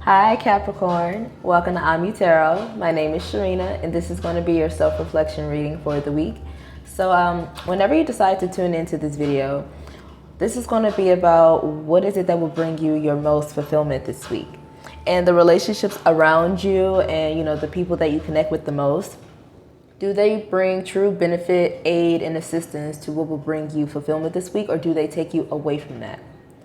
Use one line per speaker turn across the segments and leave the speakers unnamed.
Hi Capricorn, welcome to Ami Tarot. My name is Sharena and this is going to be your self-reflection reading for the week. So whenever you decide to tune into this video, this is going to be about what is it that will bring you your most fulfillment this week. And the relationships around you and the people that you connect with the most, do they bring true benefit, aid, and assistance to what will bring you fulfillment this week, or do they take you away from that?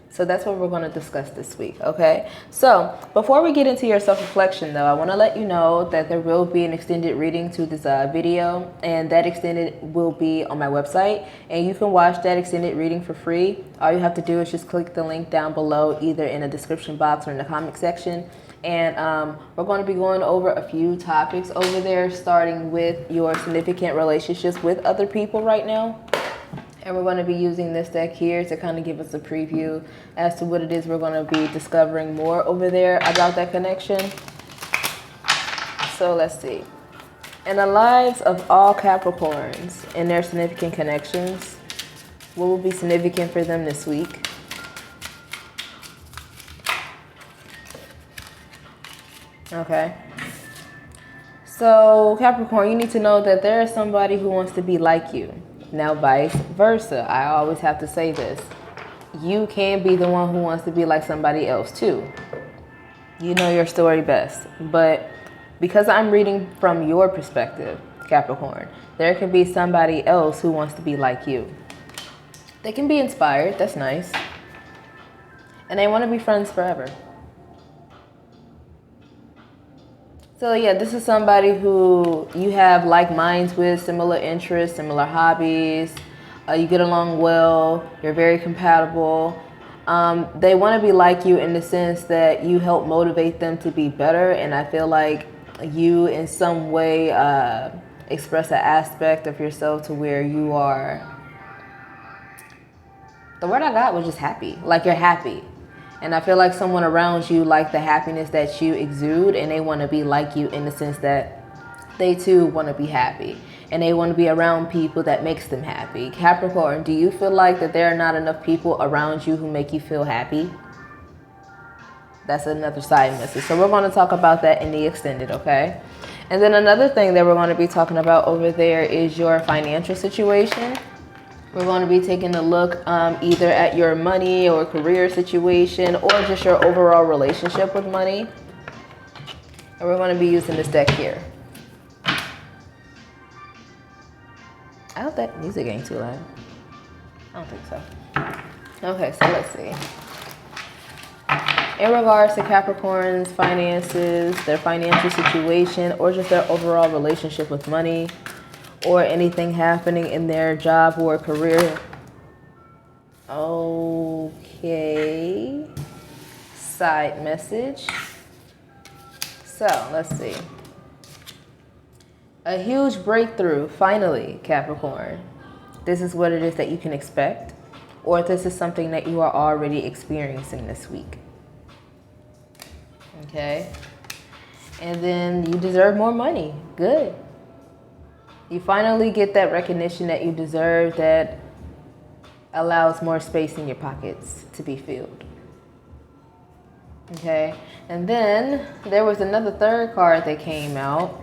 So that's what we're going to discuss this week, okay? So before we get into your self-reflection, though, I want to let you know that there will be an extended reading to this video, and that extended will be on my website, and you can watch that extended reading for free. All you have to do is just click the link down below, either in the description box or in the comment section. And we're going to be going over a few topics over there, starting with your significant relationships with other people right now. And we're going to be using this deck here to kind of give us a preview as to what it is we're going to be discovering more over there about that connection. So let's see. In the lives of all Capricorns and their significant connections, what will be significant for them this week? Okay. So Capricorn, you need to know that there is somebody who wants to be like you. Now, vice versa. I always have to say this. You can be the one who wants to be like somebody else too. You know your story best. But because I'm reading from your perspective, Capricorn, there could be somebody else who wants to be like you. They can be inspired. That's nice. And they want to be friends forever. So yeah, this is somebody who you have like minds with, similar interests, similar hobbies. You get along well. You're very compatible. They want to be like you in the sense that you help motivate them to be better. And I feel like you in some way express an aspect of yourself to where you are. The word I got was just happy. Like you're happy. And I feel like someone around you like the happiness that you exude, and they want to be like you in the sense that they too want to be happy. And they want to be around people that makes them happy. Capricorn, do you feel like that there are not enough people around you who make you feel happy? That's another side message. So we're going to talk about that in the extended, okay? And then another thing that we're going to be talking about over there is your financial situation. We're going to be taking a look either at your money or career situation or just your overall relationship with money. And we're going to be using this deck here. I hope that music ain't too loud. I don't think so. Okay, so let's see. In regards to Capricorn's finances, their financial situation, or just their overall relationship with money, or anything happening in their job or career. Okay. Side message. So, let's see. A huge breakthrough, finally, Capricorn. This is what it is that you can expect, or this is something that you are already experiencing this week. Okay. And then you deserve more money. Good. You finally get that recognition that you deserve that allows more space in your pockets to be filled. Okay, and then there was another third card that came out.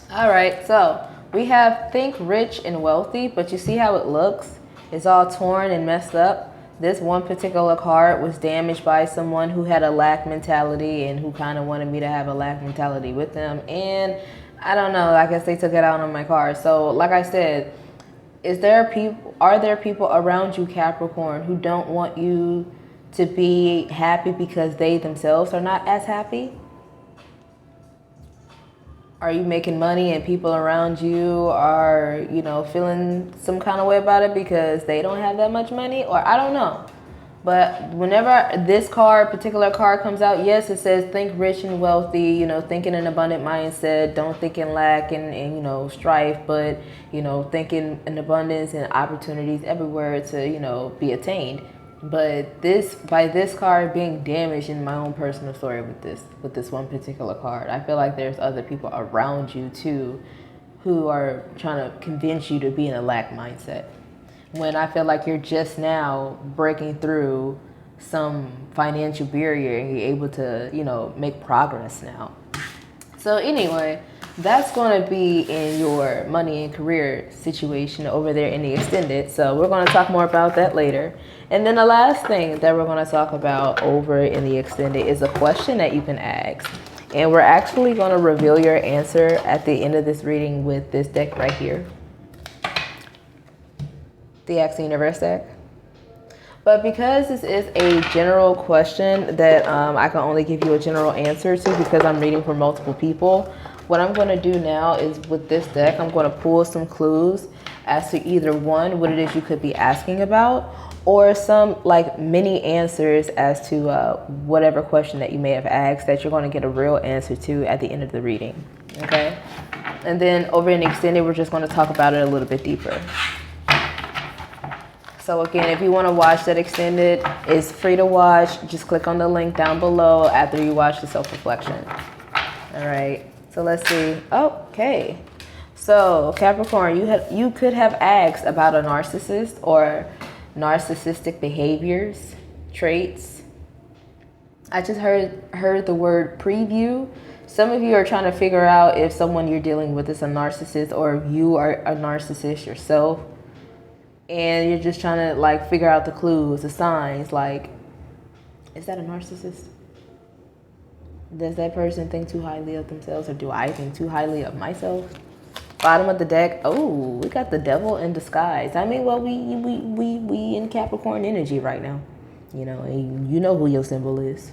All right, so we have Think Rich and Wealthy, but you see how it looks? It's all torn and messed up. This one particular card was damaged by someone who had a lack mentality and who kind of wanted me to have a lack mentality with them. And I don't know, I guess they took it out on my card. So like I said, are there people around you, Capricorn, who don't want you to be happy because they themselves are not as happy? Are you making money and people around you are, feeling some kind of way about it because they don't have that much money? Or I don't know. But whenever this particular card comes out, yes, it says think rich and wealthy, think in an abundant mindset, don't think in lack and strife, but, think in abundance and opportunities everywhere to, be attained. But by this card being damaged in my own personal story with this one particular card, I feel like there's other people around you too who are trying to convince you to be in a lack mindset. When I feel like you're just now breaking through some financial barrier and you're able to, you know, make progress now. So anyway, that's going to be in your money and career situation over there in the extended. So we're going to talk more about that later. And then the last thing that we're going to talk about over in the extended is a question that you can ask. And we're actually going to reveal your answer at the end of this reading with this deck right here, the Ask the Universe deck. But because this is a general question that I can only give you a general answer to because I'm reading for multiple people, what I'm going to do now is with this deck, I'm going to pull some clues as to either one, what it is you could be asking about, or some like mini answers as to whatever question that you may have asked that you're going to get a real answer to at the end of the reading. Okay. And then over in the extended, we're just going to talk about it a little bit deeper. So again, if you want to watch that extended, it's free to watch. Just click on the link down below after you watch the self-reflection. All right. So let's see. Okay. So Capricorn, you could have asked about a narcissist or narcissistic behaviors, traits. I just heard the word preview. Some of you are trying to figure out if someone you're dealing with is a narcissist or if you are a narcissist yourself. And you're just trying to like figure out the clues, the signs, like, is that a narcissist? Does that person think too highly of themselves, or do I think too highly of myself? Bottom of the deck. Oh, we got the devil in disguise. I mean, well, we in Capricorn energy right now. You know, and you know who your symbol is.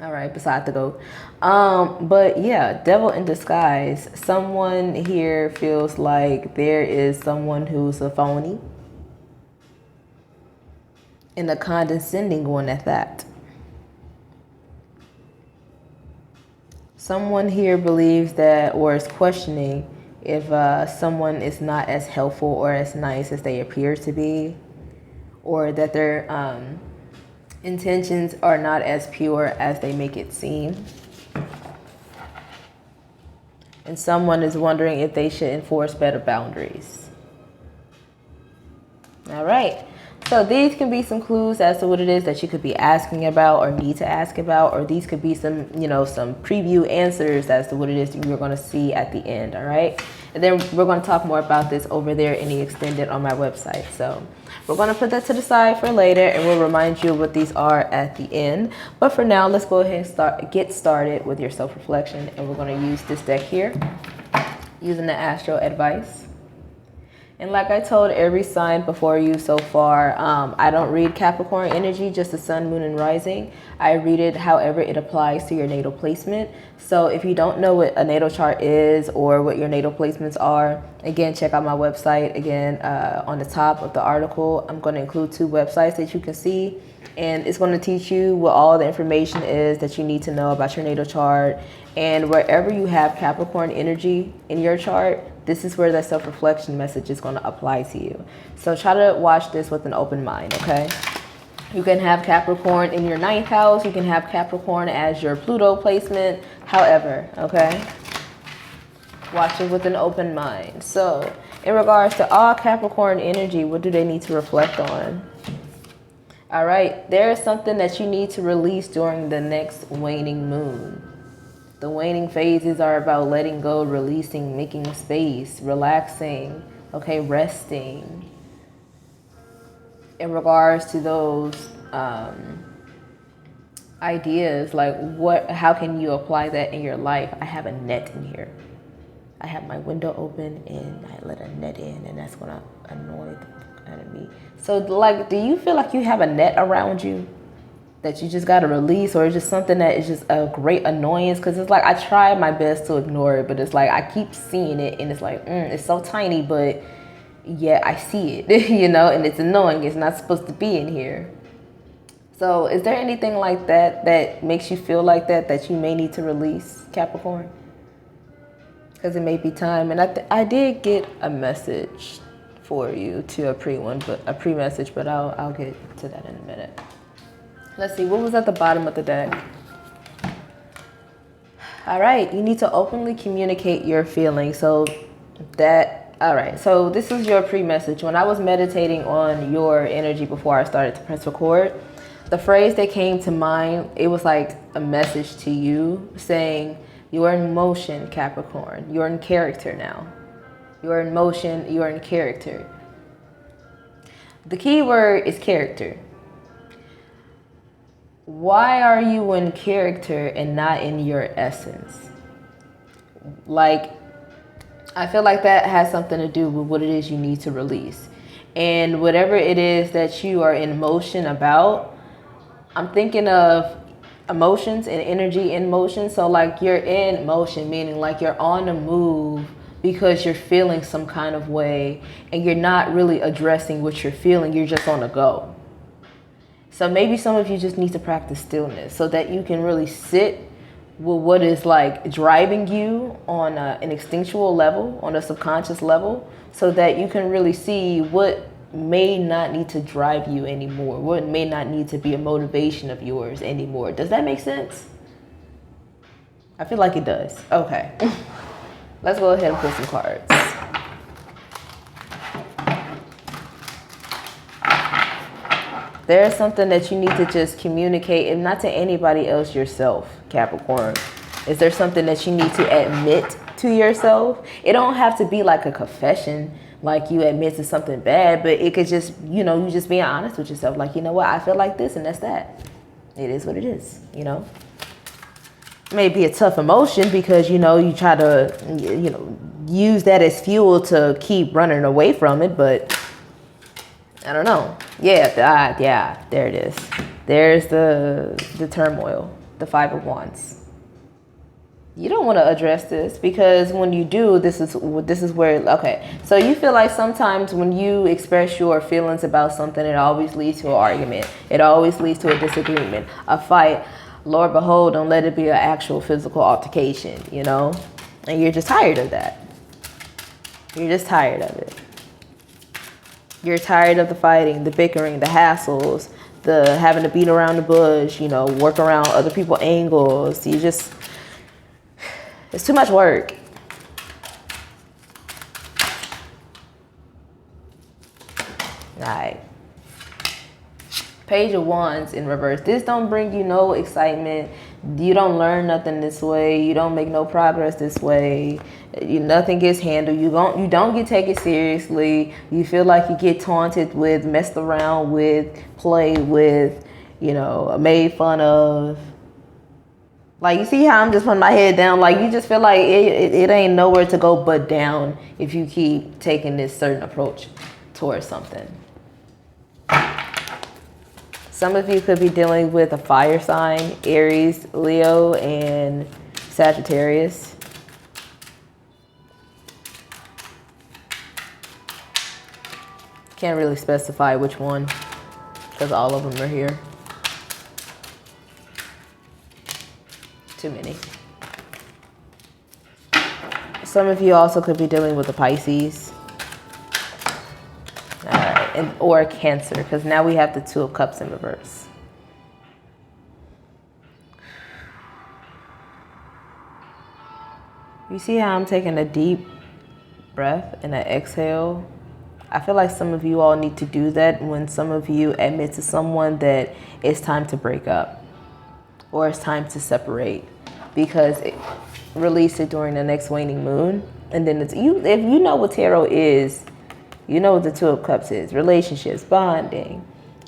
All right, beside the goat. But yeah, devil in disguise. Someone here feels like there is someone who's a phony and a condescending one at that. Someone here believes that, or is questioning if someone is not as helpful or as nice as they appear to be, or that their intentions are not as pure as they make it seem. And someone is wondering if they should enforce better boundaries. All right. So these can be some clues as to what it is that you could be asking about or need to ask about, or these could be some, you know, some preview answers as to what it is that you're going to see at the end. All right. And then we're going to talk more about this over there in the extended on my website. So we're going to put that to the side for later, and we'll remind you what these are at the end. But for now, let's go ahead and get started with your self-reflection. And we're going to use this deck here using the Astro Advice. And like I told every sign before you so far, I don't read Capricorn energy, just the sun, moon, and rising. I read it however it applies to your natal placement. So if you don't know what a natal chart is or what your natal placements are, again, check out my website. Again, on the top of the article, I'm going to include 2 websites that you can see. And it's going to teach you what all the information is that you need to know about your natal chart. And wherever you have Capricorn energy in your chart, this is where that self-reflection message is going to apply to you. So try to watch this with an open mind, okay? You can have Capricorn in your 9th house. You can have Capricorn as your Pluto placement, however, okay? Watch it with an open mind. So in regards to all Capricorn energy, what do they need to reflect on? All right, there is something that you need to release during the next waning moon. The waning phases are about letting go, releasing, making space, relaxing, okay, resting. In regards to those ideas, like how can you apply that in your life? I have a net in here. I have my window open and I let a net in, and that's gonna annoy the enemy. So like, do you feel like you have a net around you that you just got to release, or it's just something that is just a great annoyance? Because it's like, I try my best to ignore it, but it's like I keep seeing it and it's like, it's so tiny, but yeah, I see it, you know, and it's annoying. It's not supposed to be in here. So is there anything like that that makes you feel like that you may need to release, Capricorn? Because it may be time. And I did get a message for you to a pre-message, but I'll get to that in a minute. Let's see, what was at the bottom of the deck? All right, you need to openly communicate your feelings. So all right, so this is your pre-message. When I was meditating on your energy before I started to press record, the phrase that came to mind, it was like a message to you saying, you are in motion, Capricorn. You're in character now. You're in motion, you're in character. The key word is character. Why are you in character and not in your essence? Like, I feel like that has something to do with what it is you need to release. And whatever it is that you are in motion about, I'm thinking of emotions and energy in motion. So like you're in motion, meaning like you're on the move because you're feeling some kind of way and you're not really addressing what you're feeling. You're just on the go. So maybe some of you just need to practice stillness so that you can really sit with what is like driving you on an instinctual level, on a subconscious level, so that you can really see what may not need to drive you anymore, what may not need to be a motivation of yours anymore. Does that make sense? I feel like it does. Okay. Let's go ahead and pull some cards. There's something that you need to just communicate, and not to anybody else, yourself, Capricorn. Is there something that you need to admit to yourself? It don't have to be like a confession, like you admit to something bad, but it could just, you know, you just being honest with yourself. Like, you know what, I feel like this and that's that. It is what it is, you know? It may be a tough emotion because, you know, you try to, you know, use that as fuel to keep running away from it, but I don't know. Yeah, there it is. There's the turmoil, the Five of Wands. You don't want to address this because when you do, this is where, okay. So you feel like sometimes when you express your feelings about something, it always leads to an argument. It always leads to a disagreement, a fight. Lord behold, don't let it be an actual physical altercation, you know? And you're just tired of that. You're just tired of it. You're tired of the fighting, the bickering, the hassles, the having to beat around the bush, you know, work around other people's angles. You just, it's too much work. All right. Page of Wands in reverse. This don't bring you no excitement. You don't learn nothing this way. You don't make no progress this way. Nothing gets handled. You don't get taken seriously. You feel like you get taunted with, messed around with, played with, you know, made fun of. Like, you see how I'm just putting my head down? Like, you just feel like it ain't nowhere to go but down if you keep taking this certain approach towards something. Some of you could be dealing with a fire sign, Aries, Leo, and Sagittarius. Can't really specify which one because all of them are here. Too many. Some of you also could be dealing with a Pisces. Or a Cancer, because now we have the Two of Cups in reverse. You see how I'm taking a deep breath and an exhale? I feel like some of you all need to do that when some of you admit to someone that it's time to break up or it's time to separate, because release it during the next waning moon. And then it's you. If you know what tarot is, you know what the Two of Cups is: relationships, bonding,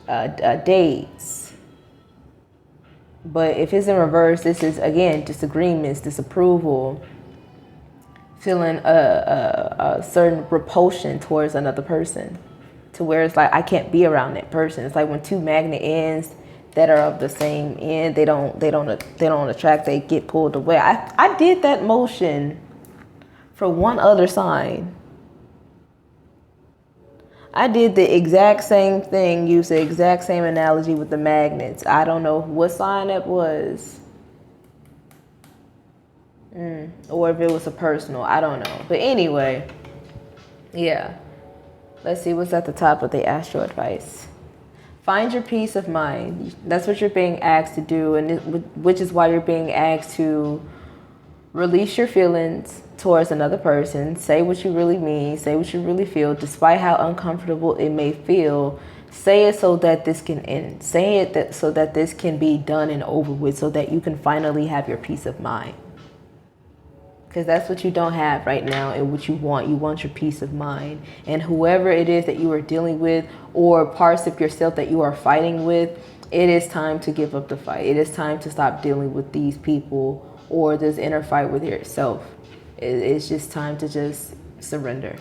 dates. But if it's in reverse, this is, again, disagreements, disapproval, feeling a certain repulsion towards another person, to where it's like, I can't be around that person. It's like when two magnet ends that are of the same end, they don't attract, they get pulled away. I did that motion for one other sign. I did the exact same thing, used the exact same analogy with the magnets. I don't know what sign that was. Or if it was a personal, I don't know. But anyway, yeah. Let's see what's at the top of the astro advice. Find your peace of mind. That's what you're being asked to do, and which is why you're being asked to release your feelings towards another person. Say what you really mean. Say what you really feel, despite how uncomfortable it may feel Say it so that this can end. Say it so that this can be done and over with, so that you can finally have your peace of mind. Because that's what you don't have right now, and what you want. You want your peace of mind. And whoever it is that you are dealing with, or parts of yourself that you are fighting with, it is time to give up the fight. It is time to stop dealing with these people or this inner fight with yourself. It's just time to just surrender.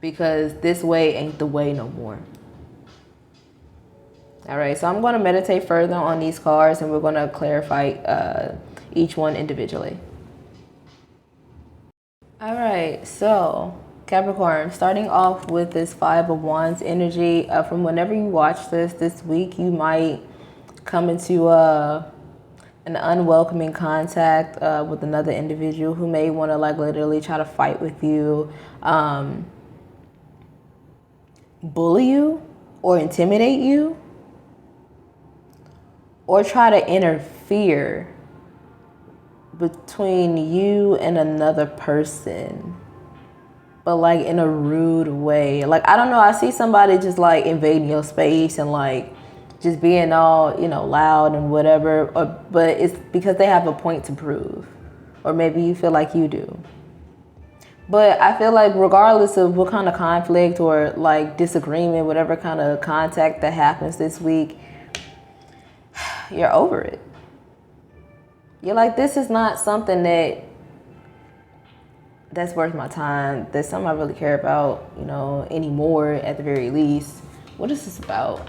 Because this way ain't the way no more. All right, so I'm going to meditate further on these cards, and we're going to clarify each one individually. All right, so Capricorn, starting off with this Five of Wands energy. From whenever you watch this week, you might come into an unwelcoming contact with another individual who may want to like literally try to fight with you, bully you, or intimidate you, or try to interfere between you and another person, but like in a rude way. Like, I don't know, I see somebody just like invading your space and like just being all, you know, loud and whatever, but it's because they have a point to prove, or maybe you feel like you do. But I feel like regardless of what kind of conflict or like disagreement, whatever kind of contact that happens this week, you're over it. You're like, this is not something that's worth my time. That's something I really care about, you know, anymore at the very least. What is this about?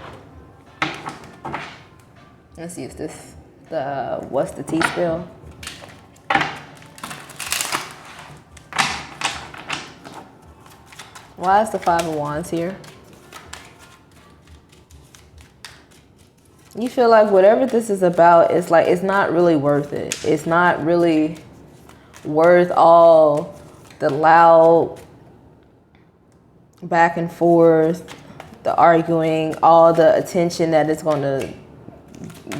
Let's see, is this what's the tea spill? Why is the Five of Wands here? You feel like whatever this is about, it's like, it's not really worth it. It's not really worth all the loud back and forth, the arguing, all the attention that it's going to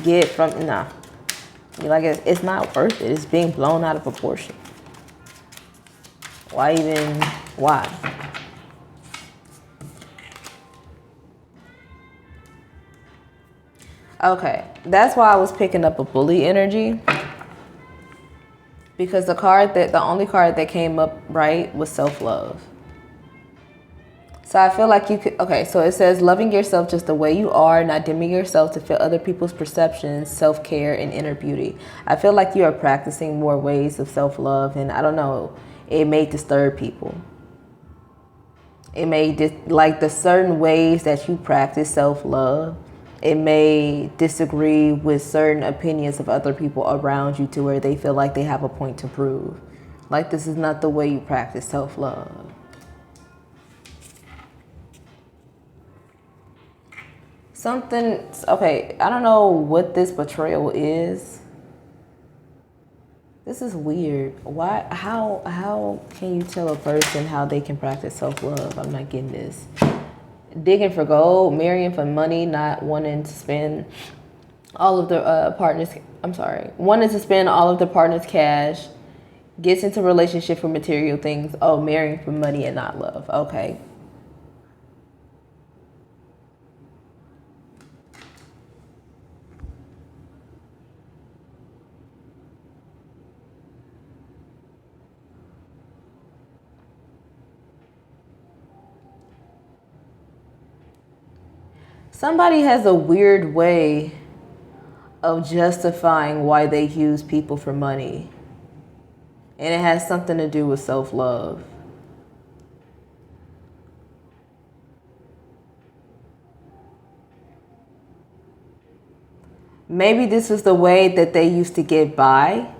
get from, nah. You're like, it's not worth it. It's being blown out of proportion. Why even, why? Okay, that's why I was picking up a bully energy, because the only card that came up right was self-love. So I feel like you could, okay, so it says loving yourself just the way you are, not dimming yourself to fit other people's perceptions, self-care, and inner beauty. I feel like you are practicing more ways of self-love, and I don't know, it may disturb people. It may, like the certain ways that you practice self-love, it may disagree with certain opinions of other people around you to where they feel like they have a point to prove. Like, this is not the way you practice self-love. Something, okay, I don't know what this betrayal is. This is weird. Why, how can you tell a person how they can practice self-love? I'm not getting this. Digging for gold, marrying for money, not wanting to spend all of the wanting to spend all of the partner's cash, gets into a relationship for material things. Oh, marrying for money and not love. Okay. Somebody has a weird way of justifying why they use people for money. And it has something to do with self-love. Maybe this was the way that they used to get by.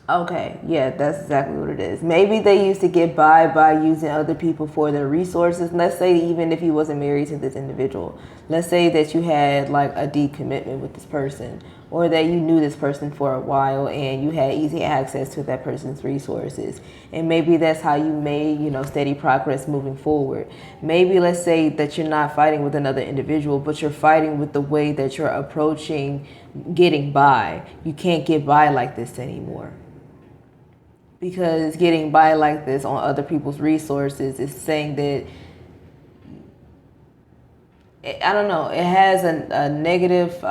Okay, yeah, that's exactly what it is. Maybe they used to get by using other people for their resources. Let's say even if you wasn't married to this individual. Let's say that you had like a deep commitment with this person, or that you knew this person for a while and you had easy access to that person's resources. And maybe that's how you made, you know, steady progress moving forward. Maybe let's say that you're not fighting with another individual, but you're fighting with the way that you're approaching getting by. You can't get by like this anymore. Because getting by like this on other people's resources is saying that, I don't know, it has a negative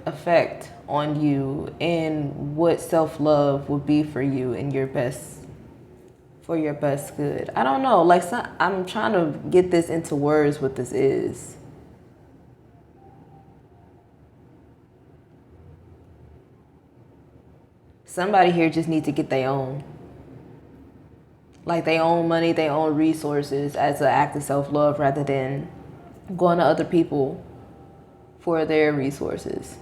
effect on you and what self-love would be for you and for your best good. I don't know, like, I'm trying to get this into words what this is. Somebody here just needs to get their own. Like their own money, their own resources as an act of self-love rather than going to other people for their resources.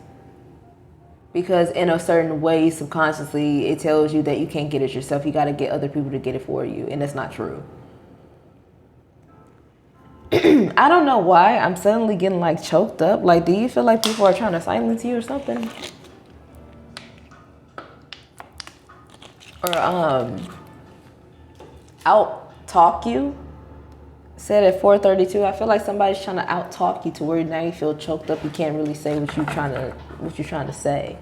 Because in a certain way, subconsciously, it tells you that you can't get it yourself. You got to get other people to get it for you. And that's not true. I don't know why I'm suddenly getting like choked up. Like, do you feel like people are trying to silence you or something? Or out talk you? Said at 4:32. I feel like somebody's trying to out talk you to where now you feel choked up. You can't really say what you're trying to say.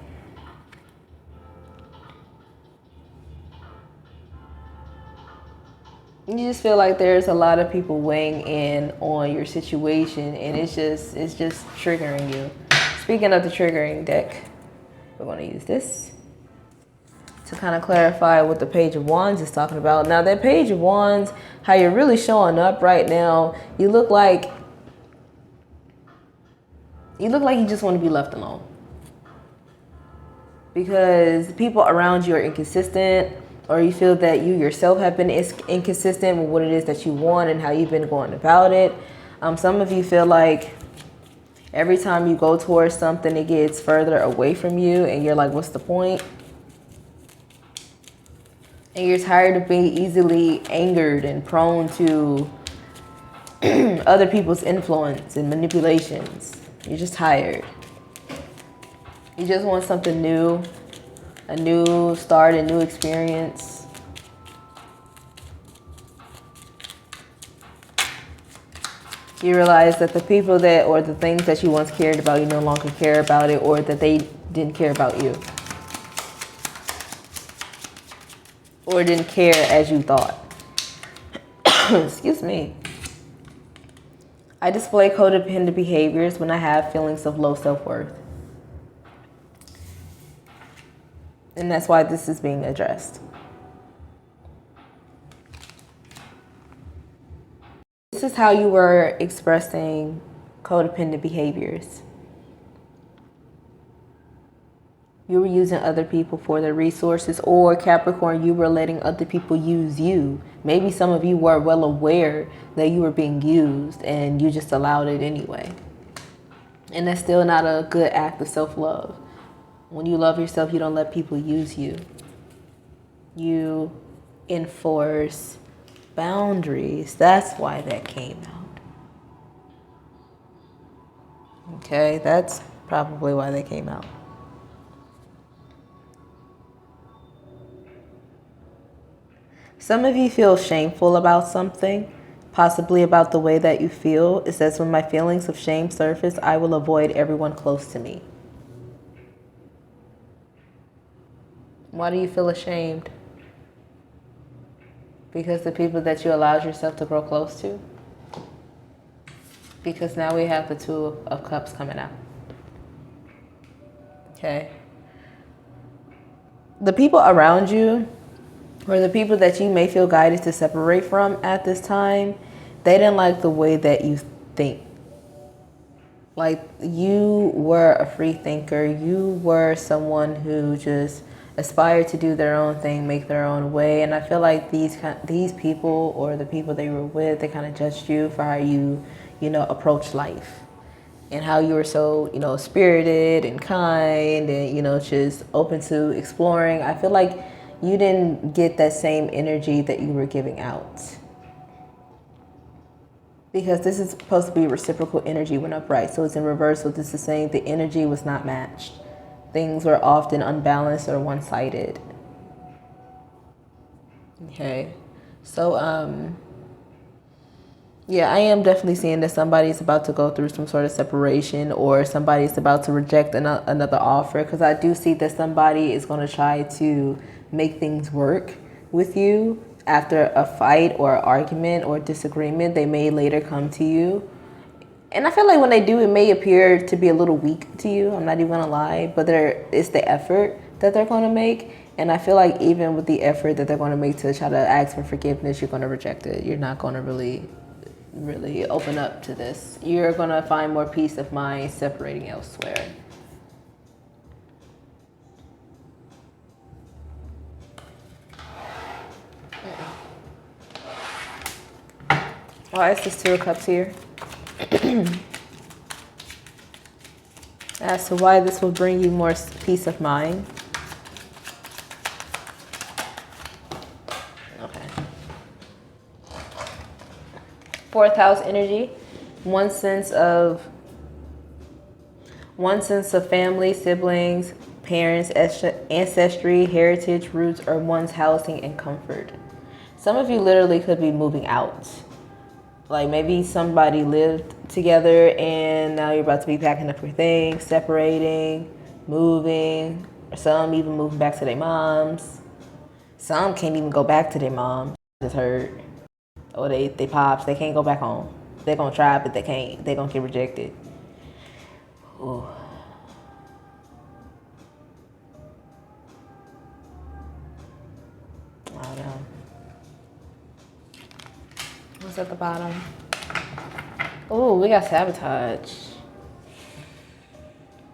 You just feel like there's a lot of people weighing in on your situation, and it's just triggering you. Speaking of the triggering deck, we're going to use this to kind of clarify what the Page of Wands is talking about. Now, that Page of Wands, how you're really showing up right now, you look like you just want to be left alone. Because people around you are inconsistent, or you feel that you yourself have been inconsistent with what it is that you want and how you've been going about it. Some of you feel like every time you go towards something, it gets further away from you, and you're like, what's the point? And you're tired of being easily angered and prone to other people's influence and manipulations. You're just tired. You just want something new, a new start, a new experience. You realize that the people that, or the things that you once cared about, you no longer care about it, or that they didn't care about you. Or didn't care as you thought. Excuse me. I display codependent behaviors when I have feelings of low self-worth. And that's why this is being addressed. This is how you were expressing codependent behaviors. You were using other people for their resources, or Capricorn, you were letting other people use you. Maybe some of you were well aware that you were being used and you just allowed it anyway. And that's still not a good act of self-love. When you love yourself, you don't let people use you. You enforce boundaries. That's why that came out. Okay, that's probably why they came out. Some of you feel shameful about something, possibly about the way that you feel. It says, when my feelings of shame surface, I will avoid everyone close to me. Why do you feel ashamed? Because the people that you allowed yourself to grow close to? Because now we have the Two of Cups coming out. Okay. The people around you, or the people that you may feel guided to separate from at this time, they didn't like the way that you think. Like, you were a free thinker. You were someone who just aspired to do their own thing, make their own way. And I feel like these people, or the people they were with, they kind of judged you for how you approach life. And how you were so, spirited and kind and, just open to exploring. I feel like you didn't get that same energy that you were giving out. Because this is supposed to be reciprocal energy when upright. So it's in reverse. So this is saying the energy was not matched. Things were often unbalanced or one-sided. Okay. So, Yeah, I am definitely seeing that somebody's about to go through some sort of separation, or somebody's about to reject another offer, because I do see that somebody is going to try to make things work with you after a fight or argument or disagreement. They may later come to you. And I feel like when they do, it may appear to be a little weak to you. I'm not even going to lie, but it's the effort that they're going to make. And I feel like even with the effort that they're going to make to try to ask for forgiveness, you're going to reject it. You're not going to really open up to this. You're going to find more peace of mind separating elsewhere. Why is this Two of Cups here? As to why this will bring you more peace of mind. Okay. Fourth house energy. One sense of family, siblings, parents, ancestry, heritage, roots, or one's housing and comfort. Some of you literally could be moving out. Like maybe somebody lived together and now you're about to be packing up your things, separating, moving, or some even moving back to their moms. Some can't even go back to their mom. Just heard. Or they pops, they can't go back home. They're gonna try, but they can't. They're gonna get rejected. Ooh. I don't know. What's at the bottom? Oh, we got sabotage.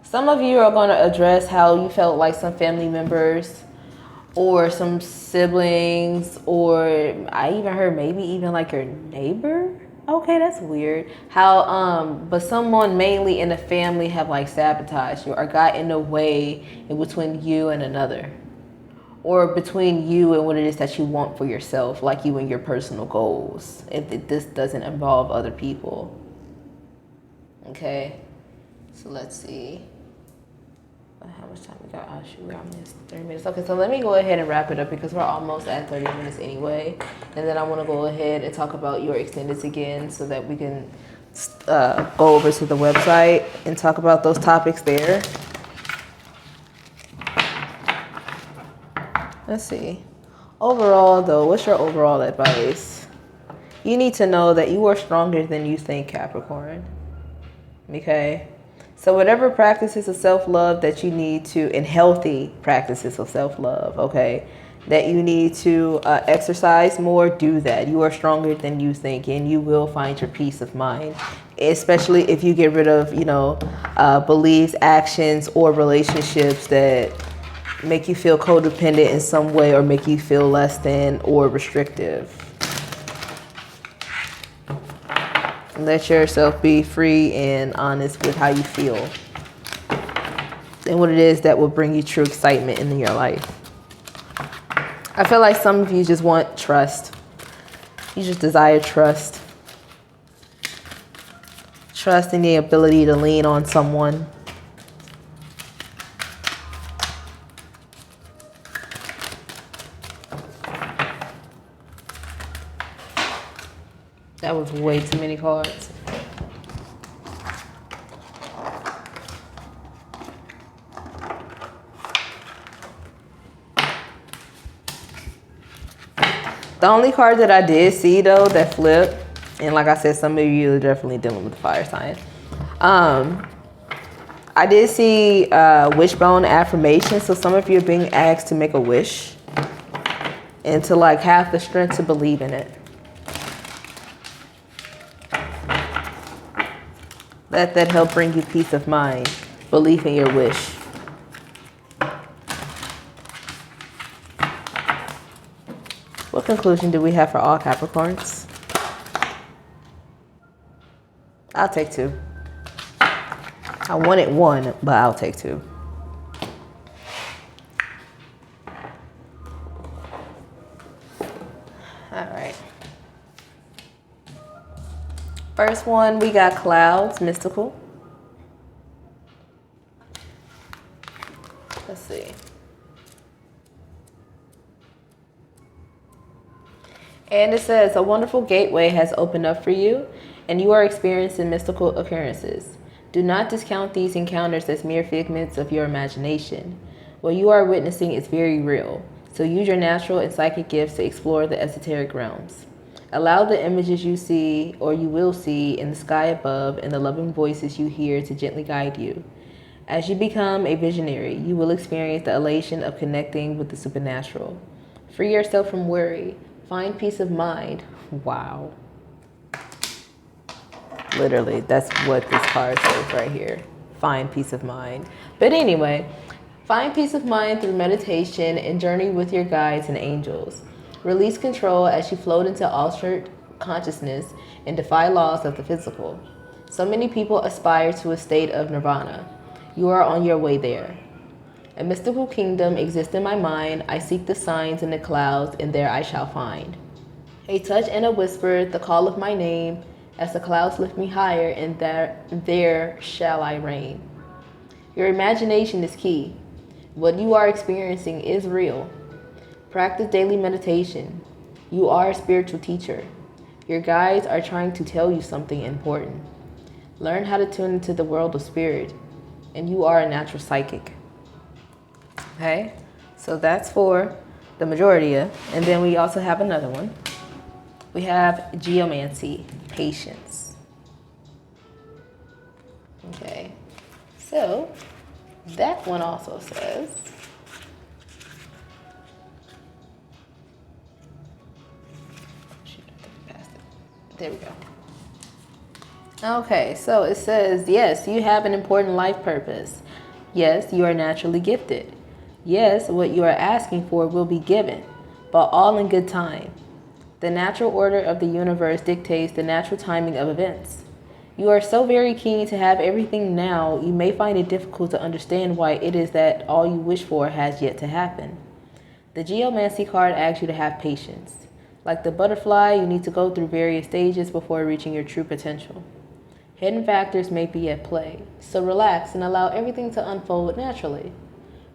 Some of you are going to address how you felt like some family members or some siblings, or I even heard maybe even like your neighbor. Okay, that's weird. How but someone mainly in the family have like sabotaged you or got in the way in between you and another. Or between you and what it is that you want for yourself, like you and your personal goals, if this doesn't involve other people. Okay, so let's see. How much time we got? Oh shoot, we're almost 30 minutes. Okay, so let me go ahead and wrap it up because we're almost at 30 minutes anyway. And then I want to go ahead and talk about your extendeds again so that we can go over to the website and talk about those topics there. Let's see. Overall, though, what's your overall advice? You need to know that you are stronger than you think, Capricorn. Okay? So whatever practices of self-love that you need to, and healthy practices of self-love, okay, that you need to exercise more, do that. You are stronger than you think, and you will find your peace of mind, especially if you get rid of, beliefs, actions, or relationships that make you feel codependent in some way or make you feel less than or restrictive. Let yourself be free and honest with how you feel and what it is that will bring you true excitement in your life. I feel like some of you just want trust. You just desire trust. Trust in the ability to lean on someone. That was way too many cards. The only card that I did see though that flipped, and like I said, some of you are definitely dealing with the fire sign. I did see wishbone affirmation. So some of you are being asked to make a wish and to like have the strength to believe in it. Let that help bring you peace of mind, belief in your wish. What conclusion do we have for all Capricorns? I'll take 2. I wanted 1, but I'll take 2. All right. First one, we got clouds, mystical. Let's see. And it says, a wonderful gateway has opened up for you, and you are experiencing mystical occurrences. Do not discount these encounters as mere figments of your imagination. What you are witnessing is very real, so use your natural and psychic gifts to explore the esoteric realms. Allow the images you see or you will see in the sky above and the loving voices you hear to gently guide you. As you become a visionary, you will experience the elation of connecting with the supernatural. Free yourself from worry. Find peace of mind. Wow. Literally, that's what this card says right here. Find peace of mind. But anyway, find peace of mind through meditation and journey with your guides and angels. Release control as you float into altered consciousness and defy laws of the physical. So many people aspire to a state of nirvana. You are on your way there. A mystical kingdom exists in my mind. I seek the signs in the clouds, and there I shall find. A touch and a whisper, the call of my name, as the clouds lift me higher, and there shall I reign. Your imagination is key. What you are experiencing is real. Practice daily meditation. You are a spiritual teacher. Your guides are trying to tell you something important. Learn how to tune into the world of spirit, and you are a natural psychic. Okay, so that's for the majority of, and then we also have another one. We have geomancy, patience. Okay, so that one also says, there we go. Okay, so it says, yes, you have an important life purpose. Yes, you are naturally gifted. Yes, what you are asking for will be given, but all in good time. The natural order of the universe dictates the natural timing of events. You are so very keen to have everything now, you may find it difficult to understand why it is that all you wish for has yet to happen. The geomancy card asks you to have patience. Like the butterfly, you need to go through various stages before reaching your true potential. Hidden factors may be at play, so relax and allow everything to unfold naturally.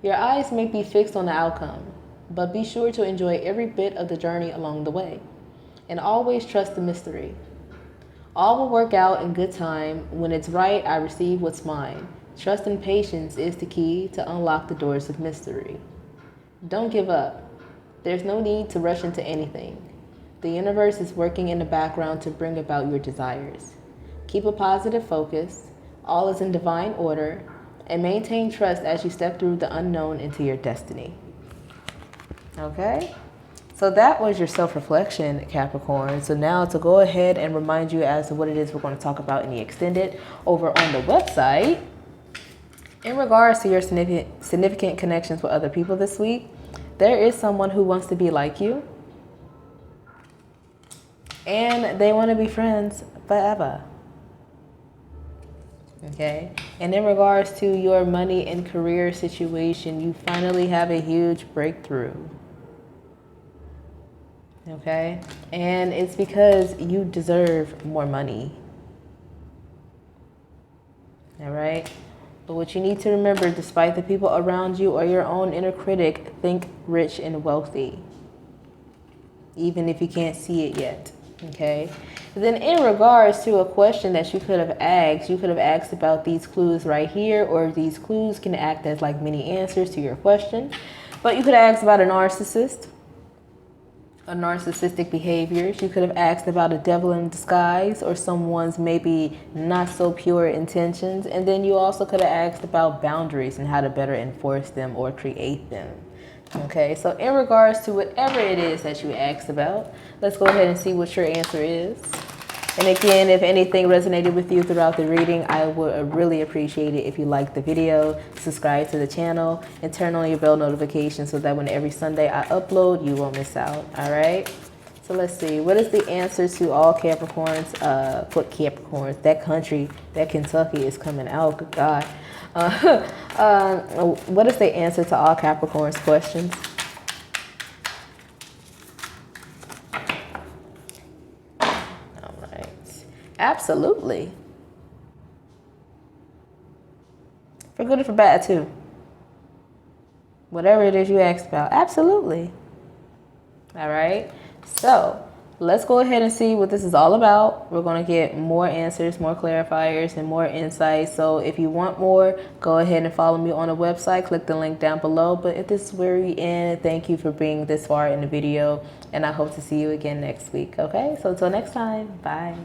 Your eyes may be fixed on the outcome, but be sure to enjoy every bit of the journey along the way, and always trust the mystery. All will work out in good time. When it's right, I receive what's mine. Trust and patience is the key to unlock the doors of mystery. Don't give up. There's no need to rush into anything. The universe is working in the background to bring about your desires. Keep a positive focus, all is in divine order, and maintain trust as you step through the unknown into your destiny. Okay? So that was your self-reflection, Capricorn. So now to go ahead and remind you as to what it is we're going to talk about in the extended over on the website. In regards to your significant connections with other people this week, there is someone who wants to be like you, and they want to be friends forever. Okay, and in regards to your money and career situation, you finally have a huge breakthrough. Okay, and it's because you deserve more money. All right, but what you need to remember, despite the people around you or your own inner critic, think rich and wealthy, even if you can't see it yet. Okay, then in regards to a question that you could have asked about these clues right here, or these clues can act as like mini answers to your question. But you could have asked about a narcissistic behaviors. You could have asked about a devil in disguise, or someone's maybe not so pure intentions. And then you also could have asked about boundaries and how to better enforce them or create them. Okay, so in regards to whatever it is that you asked about, let's go ahead and see what your answer is. And again, if anything resonated with you throughout the reading, I would really appreciate it if you liked the video, subscribe to the channel, and turn on your bell notification so that when every Sunday I upload, you won't miss out. All right? So let's see. What is the answer to all Capricorns? Put Capricorns. That country, that Kentucky is coming out. Good God. What is the answer to all Capricorns questions? All right. Absolutely. For good or for bad, too. Whatever it is you asked about. Absolutely. All right. So let's go ahead and see what this is all about. We're going to get more answers, more clarifiers, and more insights. So if you want more, go ahead and follow me on the website. Click the link down below. But if this is where we end, thank you for being this far in the video. And I hope to see you again next week. Okay, so until next time, bye.